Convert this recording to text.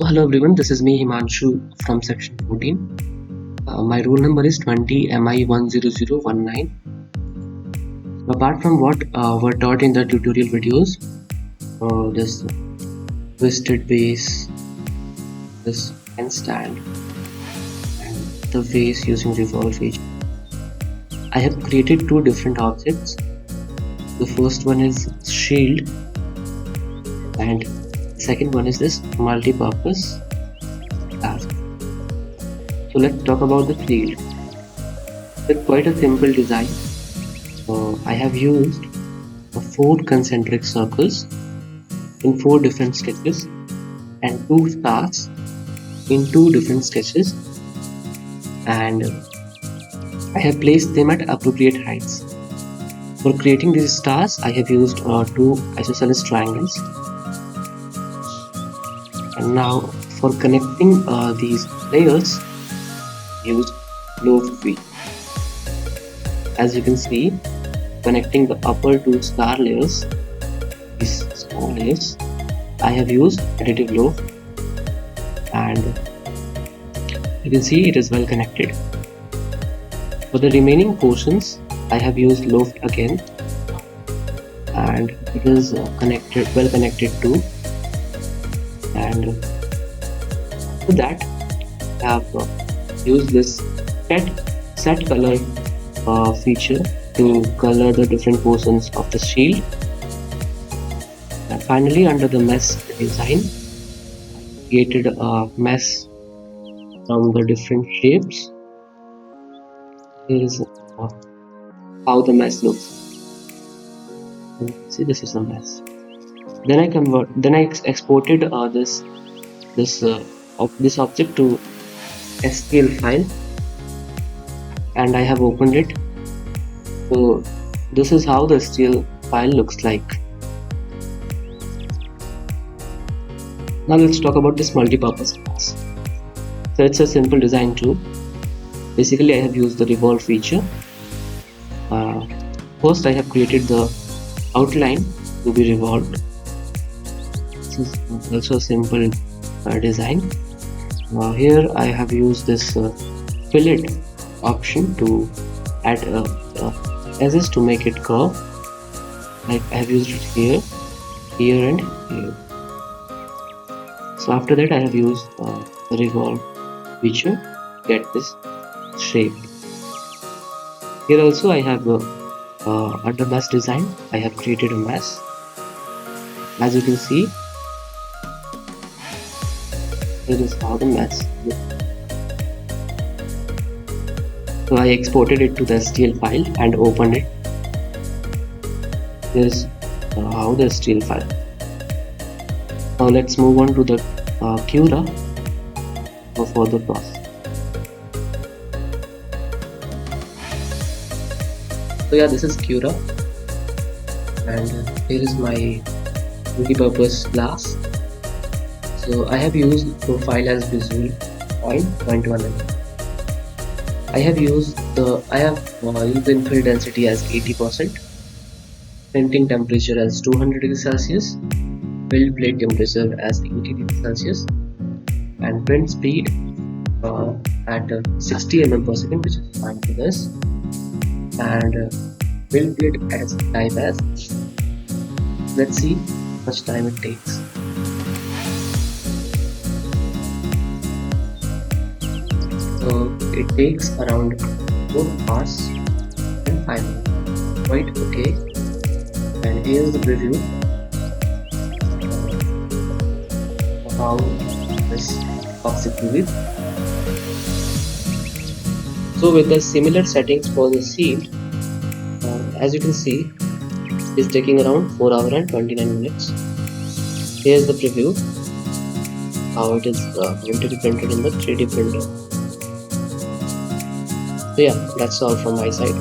Hello everyone, this is me Himanshu from section 14. My roll number is 20MI10019. Apart from what were taught in the tutorial videos, this twisted base, this handstand, and the base using revolve feature, I have created two different objects. The first one is shield and second one is this multi-purpose task. So let's talk about the shield. It's quite a simple design. I have used 4 concentric circles in 4 different sketches and 2 stars in 2 different sketches, and I have placed them at appropriate heights. For creating these stars, I have used 2 isosceles triangles. And now for connecting these layers, use loaf feet. As you can see, connecting the upper 2 star layers, these small layers, I have used additive loaf, and you can see it is well connected. For the remaining portions, I have used loaf again, and it is well connected too. And for that, I have used this set color feature to color the different portions of the shield. And finally, under the mesh design, I created a mesh from the different shapes. Here is how the mesh looks. See, this is the mesh. Then I exported this object to STL file, and I have opened it. So this is how the STL file looks like. Now let's talk about this multi-purpose class. So it's a simple design too. Basically, I have used the revolve feature. First, I have created the outline to be revolved. This is also a simple design. Here I have used this fillet option to add edges to make it curve. Like I have used it here, here and here. So after that, I have used the revolve feature to get this shape. Here also I have under mesh design, I have created a mesh. As you can see, here is how the mesh looks. So I exported it to the STL file and opened it. Here is how the STL file. Now let's move on to the Cura for further process. So yeah, this is Cura, and here is my multi-purpose glass. So I have used profile as visual point 0.1 mm. I have used the infill density as 80%, printing temperature as 200 degrees Celsius, build plate temperature as 80 degrees Celsius, and print speed at 60 mm per second, which is fine for this, and build plate as time as. Let's see how much time it takes. So it takes around 4 hours and 5 minutes. Quite okay. And here is the preview of how this object will be. So with the similar settings for the shield, as you can see, it's taking around 4 hours and 29 minutes. Here's the preview, how it is going to be printed in the 3D printer. So yeah, that's all from my side.